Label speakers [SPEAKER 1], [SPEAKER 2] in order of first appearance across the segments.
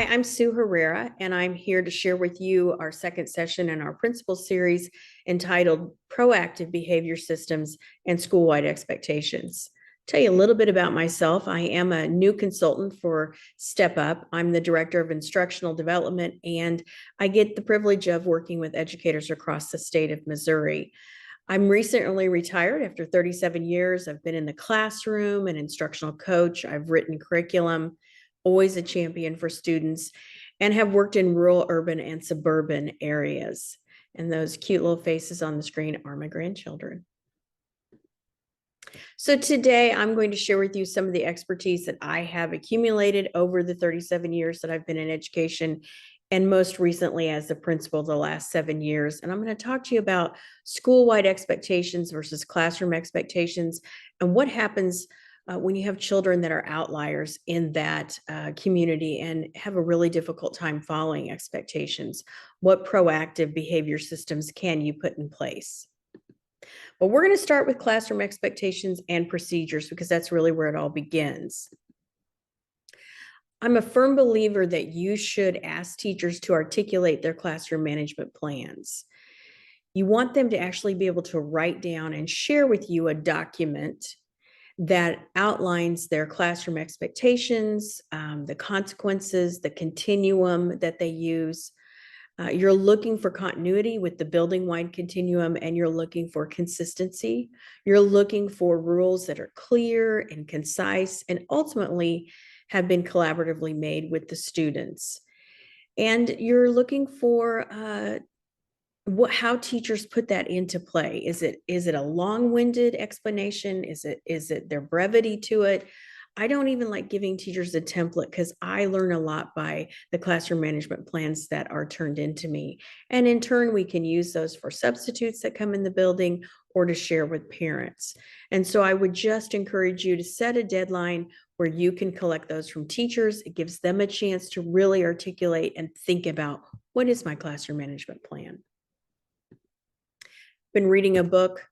[SPEAKER 1] Hi, I'm Sue Herrera, and I'm here to share with you our second session in our principal series entitled Proactive Behavior Systems and Schoolwide Expectations. Tell you a little bit about myself. I am a new consultant for Step Up. I'm the Director of Instructional Development, and I get the privilege of working with educators across the state of Missouri. I'm recently retired after 37 years. I've been in the classroom, an instructional coach. I've written curriculum, always a champion for students, and have worked in rural, urban, and suburban areas. And those cute little faces on the screen are my grandchildren. So today I'm going to share with you some of the expertise that I have accumulated over the 37 years that I've been in education, and most recently as the principal the last 7 years. And I'm going to talk to you about school-wide expectations versus classroom expectations and what happens when you have children that are outliers in that community and have a really difficult time following expectations. What proactive behavior systems can you put in place? But we're going to start with classroom expectations and procedures because that's really where it all begins. I'm a firm believer that you should ask teachers to articulate their classroom management plans. You want them to actually be able to write down and share with you a document that outlines their classroom expectations, the consequences, the continuum that they use. You're looking for continuity with the building-wide continuum, and you're looking for consistency. You're looking for rules that are clear and concise and ultimately have been collaboratively made with the students. And you're looking for how teachers put that into play. Is it a long-winded explanation? Is it their brevity to it? I don't even like giving teachers a template because I learn a lot by the classroom management plans that are turned into me. And in turn, we can use those for substitutes that come in the building or to share with parents. And so I would just encourage you to set a deadline where you can collect those from teachers. It gives them a chance to really articulate and think about, what is my classroom management plan? Been reading a book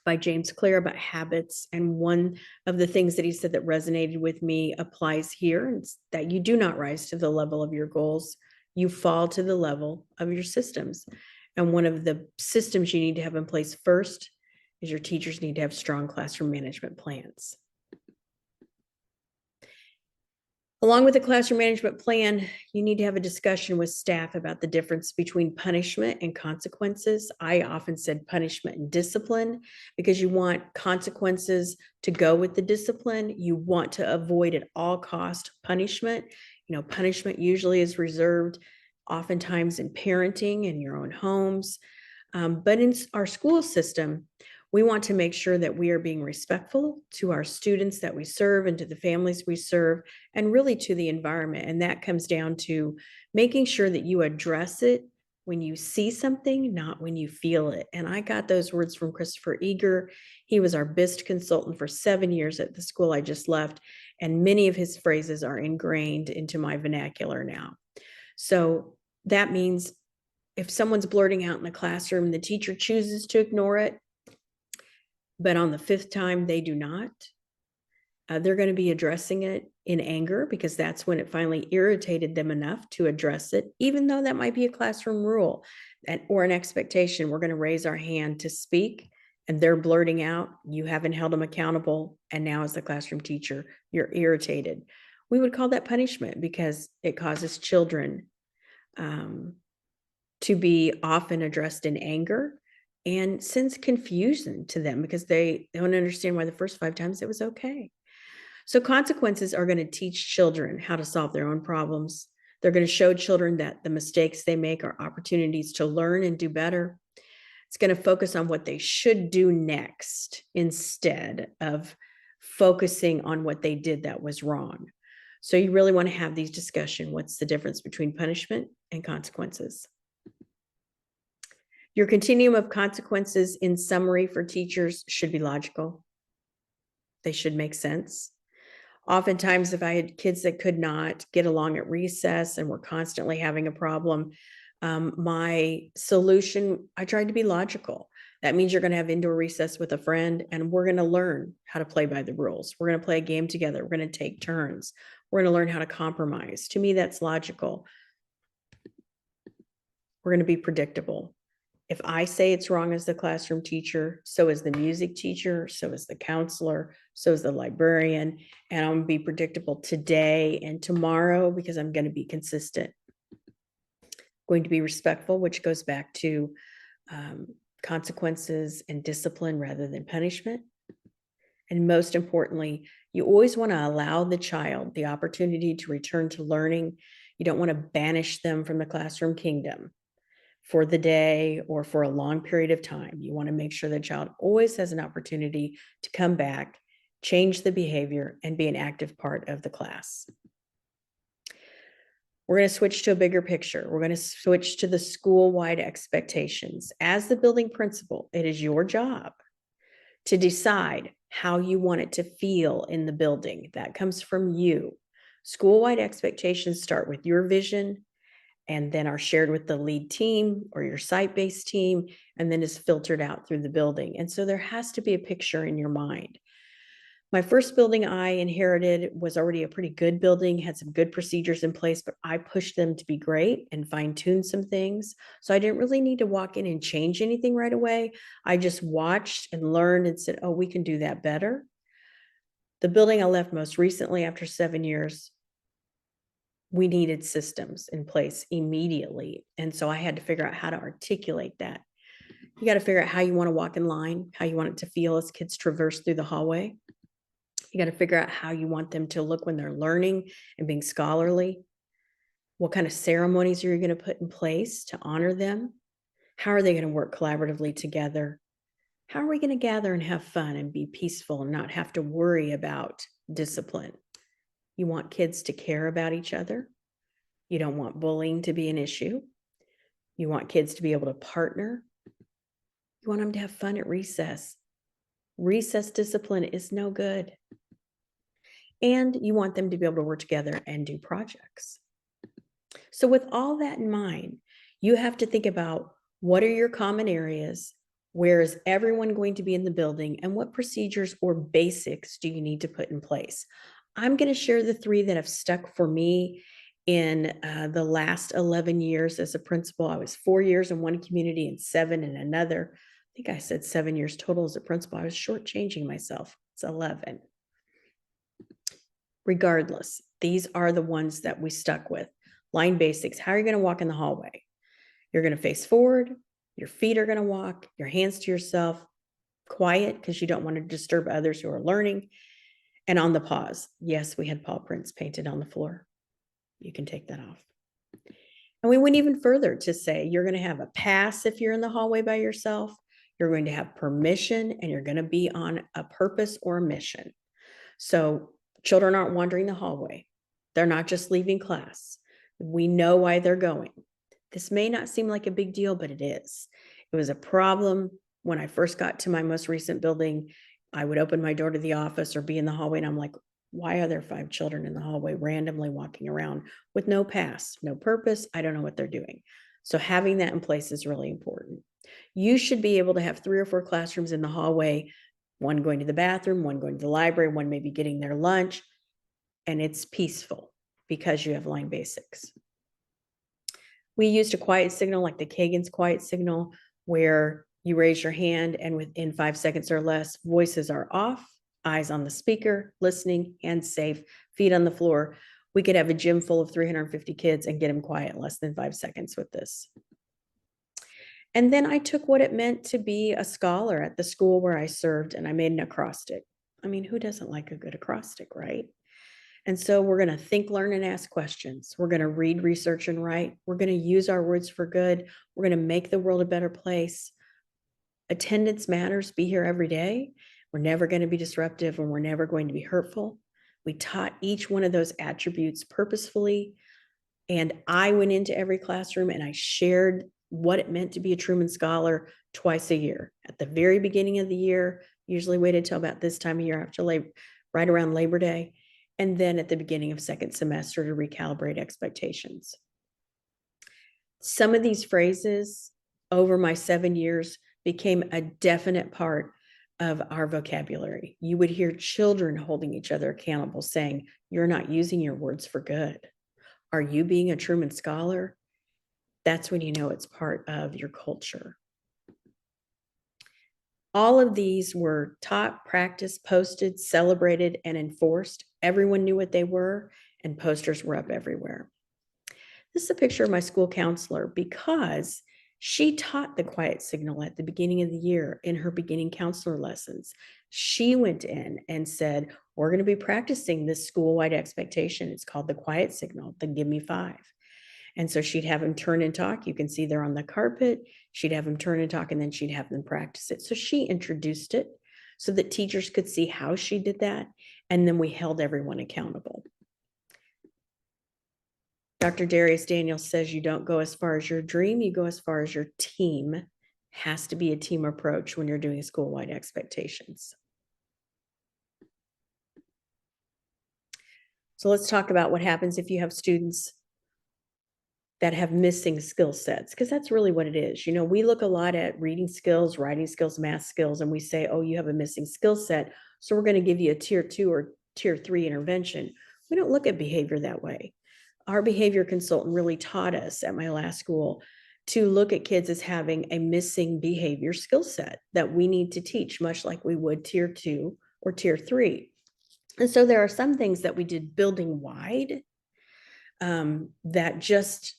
[SPEAKER 1] by James Clear about habits, and one of the things that he said that resonated with me applies here. It's that you do not rise to the level of your goals, you fall to the level of your systems. And one of the systems you need to have in place first is your teachers need to have strong classroom management plans. Along with the classroom management plan, you need to have a discussion with staff about the difference between punishment and consequences. I often said punishment and discipline because you want consequences to go with the discipline. You want to avoid at all cost punishment. Punishment usually is reserved oftentimes in parenting in your own homes. But in our school system, we want to make sure that we are being respectful to our students that we serve and to the families we serve, and really to the environment. And that comes down to making sure that you address it when you see something, not when you feel it. And I got those words from Christopher Eager. He was our BIST consultant for 7 years at the school I just left. And many of his phrases are ingrained into my vernacular now. So that means if someone's blurting out in the classroom, the teacher chooses to ignore it, but on the fifth time they do not, they're going to be addressing it in anger because that's when it finally irritated them enough to address it, even though that might be a classroom rule or an expectation. We're going to raise our hand to speak, and they're blurting out. You haven't held them accountable, and now as the classroom teacher, you're irritated. We would call that punishment because it causes children to be often addressed in anger and sends confusion to them because they don't understand why the first 5 times it was okay. So consequences are going to teach children how to solve their own problems. They're going to show children that the mistakes they make are opportunities to learn and do better. It's going to focus on what they should do next instead of focusing on what they did that was wrong. So you really want to have these discussions. What's the difference between punishment and consequences? Your continuum of consequences, in summary, for teachers should be logical. They should make sense. Oftentimes, if I had kids that could not get along at recess and were constantly having a problem, my solution, I tried to be logical. That means you're going to have indoor recess with a friend, and we're going to learn how to play by the rules. We're going to play a game together. We're going to take turns. We're going to learn how to compromise. To me, that's logical. We're going to be predictable. If I say it's wrong as the classroom teacher, so is the music teacher, so is the counselor, so is the librarian, and I'm going to be predictable today and tomorrow because I'm going to be consistent. Going to be respectful, which goes back to consequences and discipline rather than punishment. And most importantly, you always want to allow the child the opportunity to return to learning. You don't want to banish them from the classroom kingdom for the day or for a long period of time. You want to make sure the child always has an opportunity to come back, change the behavior, and be an active part of the class. We're going to switch to a bigger picture. We're going to switch to the school-wide expectations. As the building principal, it is your job to decide how you want it to feel in the building. That comes from you. School-wide expectations start with your vision and then are shared with the lead team or your site-based team, and then is filtered out through the building. And so there has to be a picture in your mind. My first building I inherited was already a pretty good building, had some good procedures in place, but I pushed them to be great and fine-tuned some things. So I didn't really need to walk in and change anything right away. I just watched and learned and said, oh, we can do that better. The building I left most recently after 7 years, we needed systems in place immediately. And so I had to figure out how to articulate that. You got to figure out how you want to walk in line, how you want it to feel as kids traverse through the hallway. You got to figure out how you want them to look when they're learning and being scholarly. What kind of ceremonies are you going to put in place to honor them? How are they going to work collaboratively together? How are we going to gather and have fun and be peaceful and not have to worry about discipline? You want kids to care about each other. You don't want bullying to be an issue. You want kids to be able to partner. You want them to have fun at recess. Recess discipline is no good. And you want them to be able to work together and do projects. So with all that in mind, you have to think about what are your common areas, where is everyone going to be in the building, and what procedures or basics do you need to put in place? I'm going to share the 3 that have stuck for me in the last 11 years as a principal. I was 4 years in one community and 7 in another. I think I said 7 years total as a principal. I was shortchanging myself. It's 11. Regardless, these are the ones that we stuck with. Line basics. How are you going to walk in the hallway? You're going to face forward. Your feet are going to walk. Your hands to yourself. Quiet because you don't want to disturb others who are learning. And on the pause. Yes, we had paw prints painted on the floor. You can take that off. And we went even further to say you're going to have a pass if you're in the hallway by yourself. You're going to have permission, and you're going to be on a purpose or a mission. So children aren't wandering the hallway. They're not just leaving class. We know why they're going. This may not seem like a big deal, but it is. It was a problem when I first got to my most recent building. I would open my door to the office or be in the hallway, and I'm like, why are there 5 children in the hallway randomly walking around with no pass, no purpose? I don't know what they're doing. So having that in place is really important. You should be able to have 3 or 4 classrooms in the hallway, one going to the bathroom, one going to the library, one maybe getting their lunch, and it's peaceful because you have line basics. We used a quiet signal like the Kagan's quiet signal, where you raise your hand and within 5 seconds or less, voices are off, eyes on the speaker, listening, hands safe, feet on the floor. We could have a gym full of 350 kids and get them quiet in less than 5 seconds with this. And then I took what it meant to be a scholar at the school where I served, and I made an acrostic. I mean, who doesn't like a good acrostic, right? And so we're going to think, learn, and ask questions. We're going to read, research, and write. We're going to use our words for good. We're going to make the world a better place. Attendance matters. Be here every day. We're never going to be disruptive, and we're never going to be hurtful. We taught each one of those attributes purposefully. And I went into every classroom and I shared what it meant to be a Truman Scholar twice a year. At the very beginning of the year, usually waited till about this time of year after right around Labor Day. And then at the beginning of second semester to recalibrate expectations. Some of these phrases over my 7 years became a definite part of our vocabulary. You would hear children holding each other accountable, saying, "You're not using your words for good. Are you being a Truman Scholar?" That's when you know it's part of your culture. All of these were taught, practiced, posted, celebrated, and enforced. Everyone knew what they were, and posters were up everywhere. This is a picture of my school counselor because she taught the quiet signal at the beginning of the year in her beginning counselor lessons. She went in and said, "We're going to be practicing this school-wide expectation. It's called the quiet signal, the give me five." And so she'd have them turn and talk. You can see they're on the carpet. She'd have them turn and talk, and then she'd have them practice it. So she introduced it so that teachers could see how she did that. And then we held everyone accountable. Dr. Darius Daniels says you don't go as far as your dream, you go as far as your team. Has to be a team approach when you're doing school-wide expectations. So let's talk about what happens if you have students that have missing skill sets, because that's really what it is. You know, we look a lot at reading skills, writing skills, math skills, and we say, oh, you have a missing skill set, so we're going to give you a tier 2 or tier 3 intervention. We don't look at behavior that way. Our behavior consultant really taught us at my last school to look at kids as having a missing behavior skill set that we need to teach, much like we would tier 2 or tier 3. And so there are some things that we did building wide that just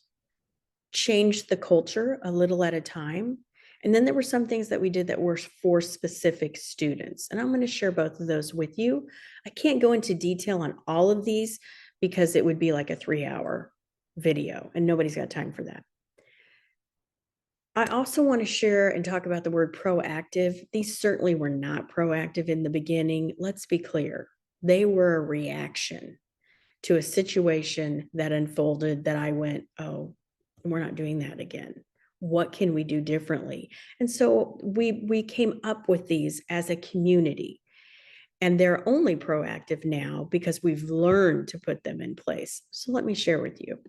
[SPEAKER 1] changed the culture a little at a time. And then there were some things that we did that were for specific students. And I'm going to share both of those with you. I can't go into detail on all of these because it would be like a 3-hour video and nobody's got time for that. I also want to share and talk about the word proactive. These certainly were not proactive in the beginning. Let's be clear. They were a reaction to a situation that unfolded that I went, oh, we're not doing that again. What can we do differently? And so we came up with these as a community, and they're only proactive now because we've learned to put them in place. So let me share with you.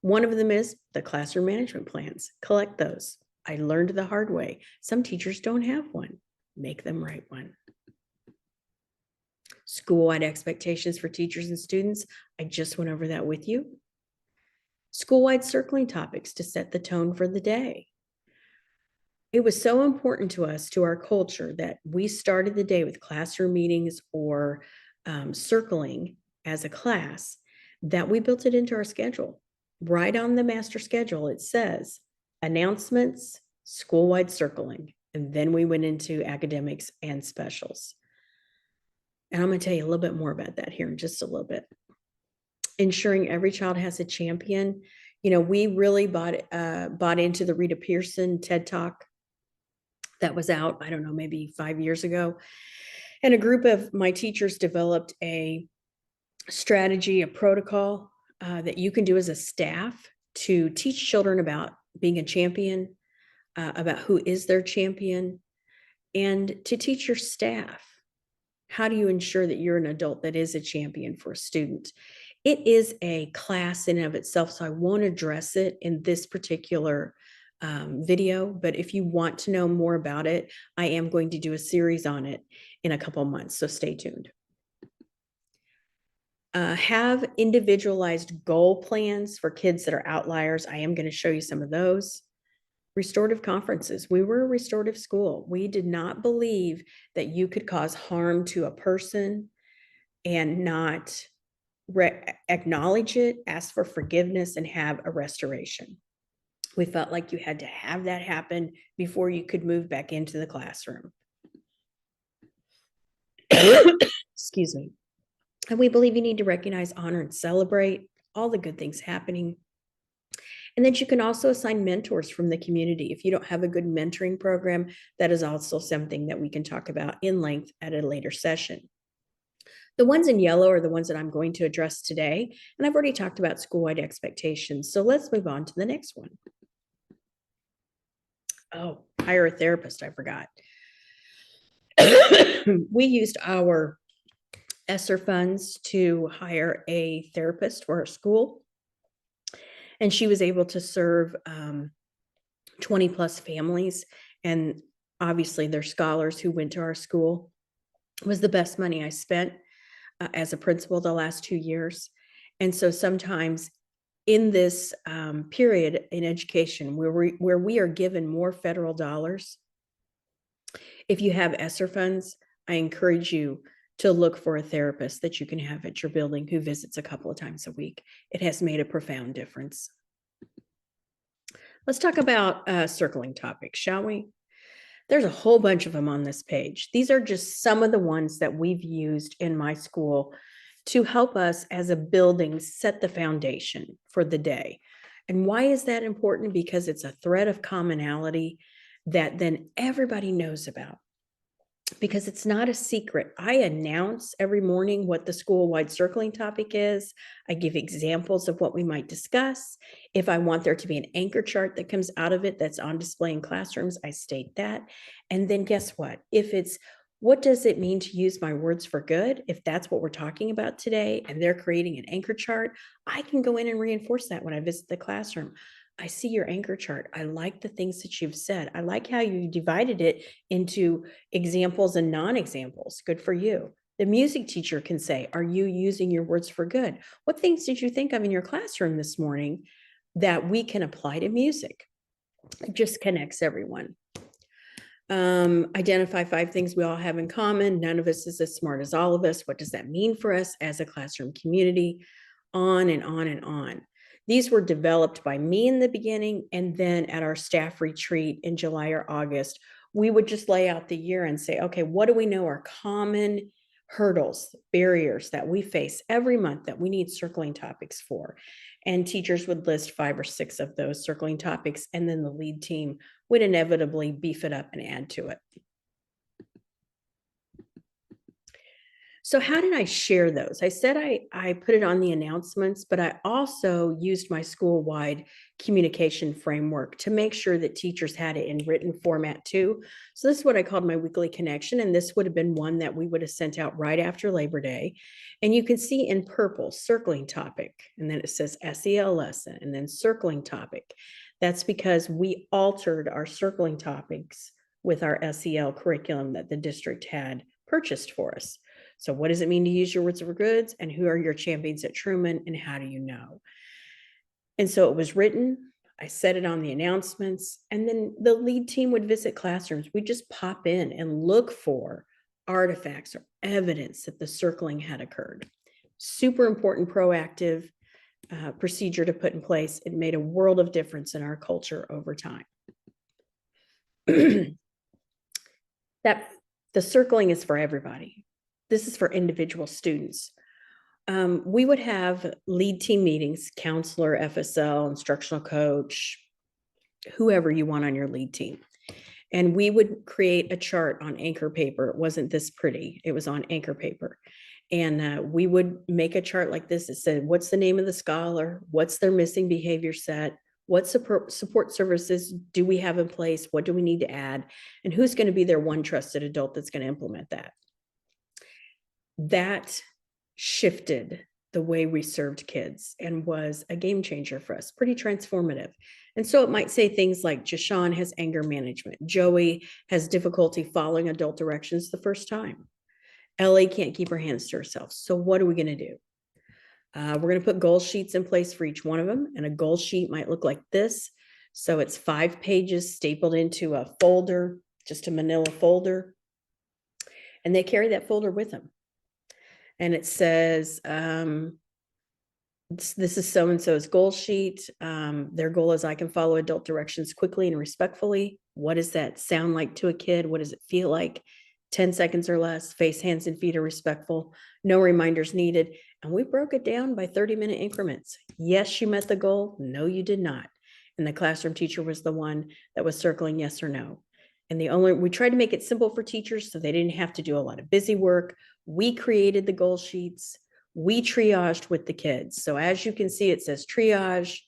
[SPEAKER 1] One of them is the classroom management plans. Collect those. I learned the hard way. Some teachers don't have one. Make them write one. School-wide expectations for teachers and students. I just went over that with you. School-wide circling topics to set the tone for the day. It was so important to us, to our culture, that we started the day with classroom meetings or circling as a class, that we built it into our schedule. Right on the master schedule, it says announcements, school-wide circling, and then we went into academics and specials. And I'm going to tell you a little bit more about that here in just a little bit. Ensuring every child has a champion. You know, we really bought into the Rita Pierson TED Talk that was out, I don't know, maybe 5 years ago. And a group of my teachers developed a strategy, a protocol that you can do as a staff to teach children about being a champion, about who is their champion, and to teach your staff. How do you ensure that you're an adult that is a champion for a student? It is a class in and of itself, so I won't address it in this particular video, but if you want to know more about it, I am going to do a series on it in a couple months, so stay tuned. Have individualized goal plans for kids that are outliers. I am going to show you some of those. Restorative conferences. We were a restorative school. We did not believe that you could cause harm to a person and not acknowledge it, ask for forgiveness, and have a restoration. We felt like you had to have that happen before you could move back into the classroom. Excuse me. And we believe you need to recognize, honor, and celebrate all the good things happening. And then you can also assign mentors from the community. If you don't have a good mentoring program, that is also something that we can talk about in length at a later session. The ones in yellow are the ones that I'm going to address today. And I've already talked about school-wide expectations. So let's move on to the next one. Oh, hire a therapist, I forgot. We used our ESSER funds to hire a therapist for our school. And she was able to serve 20 plus families. And Obviously, they're scholars who went to our school. It was the best money I spent as a principal the last 2 years. And so sometimes in this period in education where we are given more federal dollars, if you have ESSER funds, I encourage you to look for a therapist that you can have at your building who visits a couple of times a week. It has made a profound difference. Let's talk about circling topics, shall we? There's a whole bunch of them on this page. These are just some of the ones that we've used in my school to help us as a building set the foundation for the day. And why is that important? Because it's a thread of commonality that then everybody knows about. Because it's not a secret. I announce every morning what the school-wide circling topic is. I give examples of what we might discuss. If I want there to be an anchor chart that comes out of it that's on display in classrooms, I state that. And then guess what? If it's what does it mean to use my words for good? If that's what we're talking about today and they're creating an anchor chart, I can go in and reinforce that when I visit the classroom. I see your anchor chart. I like the things that you've said. I like how you divided it into examples and non-examples. Good for you. The music teacher can say, are you using your words for good? What things did you think of in your classroom this morning that we can apply to music? It just connects everyone. Identify 5 things we all have in common. None of us is as smart as all of us. What does that mean for us as a classroom community? On and on and on. These were developed by me in the beginning, and then at our staff retreat in July or August, we would just lay out the year and say, okay, what do we know are common hurdles, barriers that we face every month that we need circling topics for? And teachers would list 5 or 6 of those circling topics, and then the lead team would inevitably beef it up and add to it. So how did I share those? I said I put it on the announcements, but I also used my school-wide communication framework to make sure that teachers had it in written format too. So this is what I called my weekly connection, and this would have been one that we would have sent out right after Labor Day. And you can see in purple, circling topic, and then it says SEL lesson, and then circling topic. That's because we altered our circling topics with our SEL curriculum that the district had purchased for us. So what does it mean to use your words for goods? And who are your champions at Truman? And how do you know? And so it was written. I said it on the announcements. And then the lead team would visit classrooms. We'd just pop in and look for artifacts or evidence that the circling had occurred. Super important proactive procedure to put in place. It made a world of difference in our culture over time. That the circling is for everybody. This is for individual students. We would have lead team meetings, counselor, FSL, instructional coach, whoever you want on your lead team. And we would create a chart on anchor paper. It wasn't this pretty. It was on anchor paper. And we would make a chart like this. It said, what's the name of the scholar? What's their missing behavior set? What support services do we have in place? What do we need to add? And who's going to be their one trusted adult that's going to implement that? That shifted the way we served kids and was a game changer for us, pretty transformative. And so it might say things like Jashawn has anger management. Joey has difficulty following adult directions the first time. Ellie can't keep her hands to herself. So what are we going to do? We're going to put goal sheets in place for each one of them. And a goal sheet might look like this. So it's 5 pages stapled into a folder, just a manila folder. And they carry that folder with them. And it says, this is so-and-so's goal sheet. Their goal is I can follow adult directions quickly and respectfully. What does that sound like to a kid? What does it feel like? 10 seconds or less, face, hands, and feet are respectful. No reminders needed. And we broke it down by 30-minute increments. Yes, you met the goal. No, you did not. And the classroom teacher was the one that was circling yes or no. And we tried to make it simple for teachers so they didn't have to do a lot of busy work. We created the goal sheets. We triaged with the kids. So as you can see, it says triage.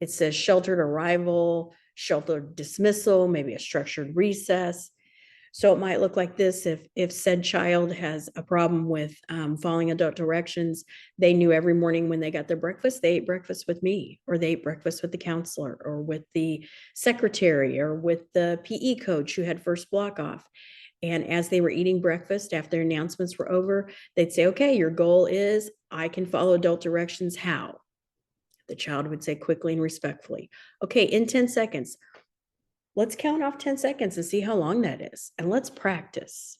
[SPEAKER 1] It says sheltered arrival, sheltered dismissal, maybe a structured recess. So it might look like this: if said child has a problem with following adult directions, they knew every morning when they got their breakfast, they ate breakfast with me, or they ate breakfast with the counselor, or with the secretary, or with the PE coach who had first block off. And as they were eating breakfast, after their announcements were over, they'd say, okay, your goal is I can follow adult directions. How? The child would say quickly and respectfully, okay, in 10 seconds, let's count off 10 seconds and see how long that is. And let's practice.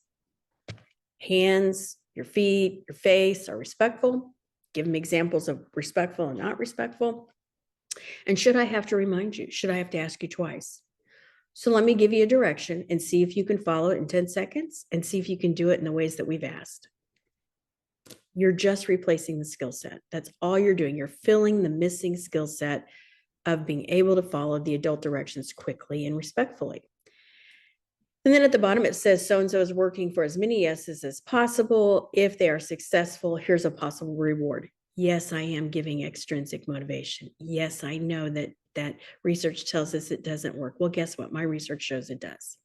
[SPEAKER 1] Hands, your feet, your face are respectful. Give them examples of respectful and not respectful. And should I have to remind you? Should I have to ask you twice? So let me give you a direction and see if you can follow it in 10 seconds and see if you can do it in the ways that we've asked. You're just replacing the skill set. That's all you're doing. You're filling the missing skill set of being able to follow the adult directions quickly and respectfully. And then at the bottom, it says so-and-so is working for as many yeses as possible. If they are successful, here's a possible reward. Yes, I am giving extrinsic motivation. Yes, I know that research tells us it doesn't work. Well, guess what? My research shows it does.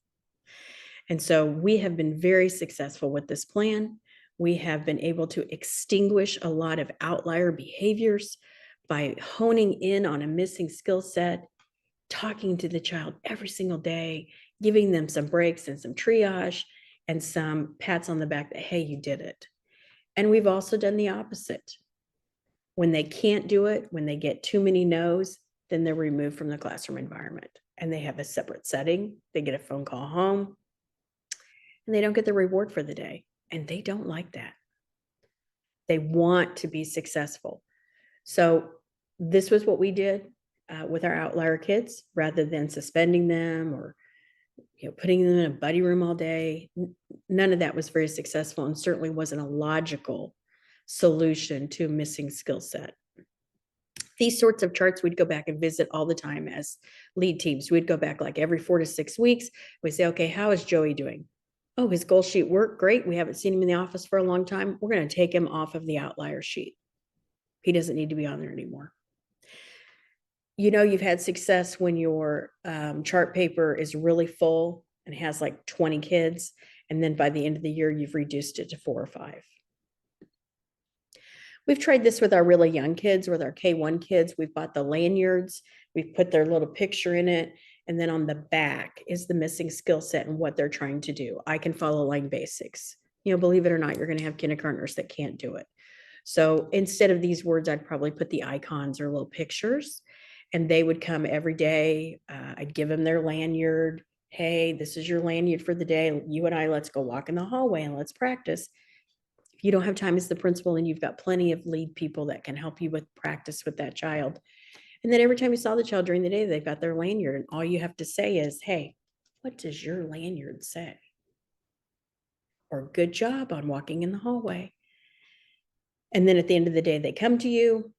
[SPEAKER 1] And so we have been very successful with this plan. We have been able to extinguish a lot of outlier behaviors by honing in on a missing skill set, talking to the child every single day, giving them some breaks and some triage and some pats on the back that, hey, you did it. And we've also done the opposite. When they can't do it, when they get too many no's, then they're removed from the classroom environment and they have a separate setting. They get a phone call home and they don't get the reward for the day. And they don't like that. They want to be successful. So this was what we did with our outlier kids, rather than suspending them or putting them in a buddy room all day. None of that was very successful and certainly wasn't a logical solution to a missing skill set. These sorts of charts we'd go back and visit all the time as lead teams. We'd go back like every 4 to 6 weeks. We'd say, okay, how is Joey doing? Oh, his goal sheet worked great. We haven't seen him in the office for a long time. We're going to take him off of the outlier sheet. He doesn't need to be on there anymore. You've had success when your chart paper is really full and has like 20 kids. And then by the end of the year, you've reduced it to 4 or 5. We've tried this with our really young kids, with our K1 kids. We've bought the lanyards. We've put their little picture in it. And then on the back is the missing skill set and what they're trying to do. I can follow line basics. Believe it or not, you're going to have kindergartners that can't do it. So instead of these words, I'd probably put the icons or little pictures, and they would come every day. I'd give them their lanyard. Hey, this is your lanyard for the day. You and I, let's go walk in the hallway and let's practice. If you don't have time as the principal, and you've got plenty of lead people that can help you with practice with that child. And then every time you saw the child during the day, they've got their lanyard, and all you have to say is, hey, what does your lanyard say? Or good job on walking in the hallway. And then at the end of the day, they come to you.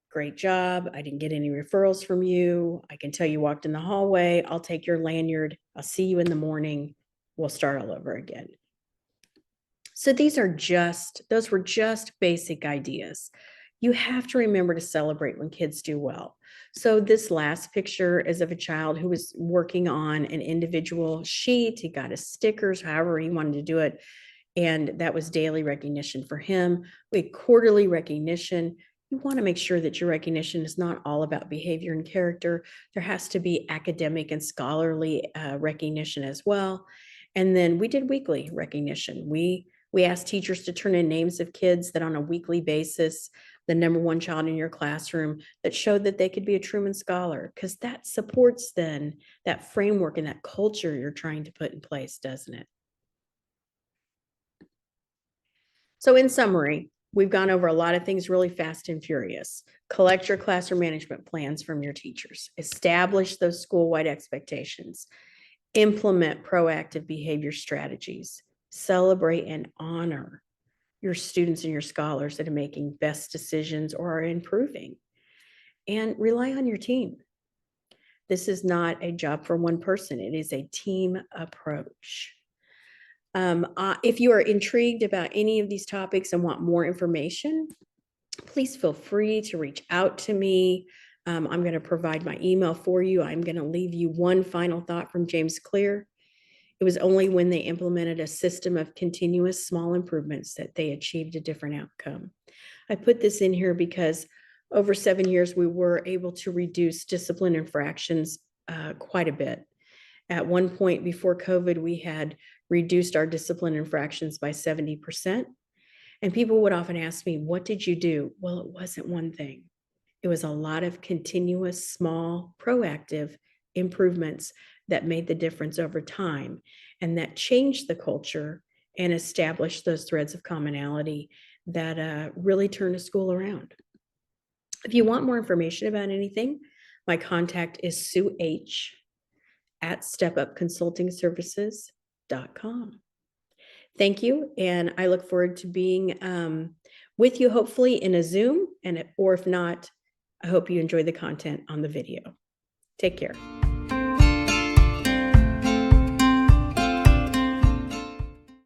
[SPEAKER 1] Great job. I didn't get any referrals from you. I can tell you walked in the hallway. I'll take your lanyard. I'll see you in the morning. We'll start all over again. So those were just basic ideas. You have to remember to celebrate when kids do well. So this last picture is of a child who was working on an individual sheet. He got his stickers, however he wanted to do it. And that was daily recognition for him. We had quarterly recognition. You want to make sure that your recognition is not all about behavior and character. There has to be academic and scholarly recognition as well. And then we did weekly recognition. We asked teachers to turn in names of kids that on a weekly basis, the number one child in your classroom that showed that they could be a Truman Scholar, because that supports then that framework and that culture you're trying to put in place, doesn't it? So in summary, we've gone over a lot of things really fast and furious. Collect your classroom management plans from your teachers. Establish those school-wide expectations. Implement proactive behavior strategies. Celebrate and honor your students and your scholars that are making best decisions or are improving. And rely on your team. This is not a job for one person. It is a team approach. If you are intrigued about any of these topics and want more information, please feel free to reach out to me. I'm going to provide my email for you. I'm going to leave you one final thought from James Clear. It was only when they implemented a system of continuous small improvements that they achieved a different outcome. I put this in here because over 7 years, we were able to reduce discipline infractions quite a bit. At one point before COVID, we had reduced our discipline infractions by 70%. And people would often ask me, what did you do? Well, it wasn't one thing. It was a lot of continuous, small, proactive improvements that made the difference over time and that changed the culture and established those threads of commonality that really turned a school around. If you want more information about anything, my contact is Sue H at stepupconsultingservices.com. Thank you. And I look forward to being with you, hopefully in a Zoom, or if not, I hope you enjoy the content on the video. Take care.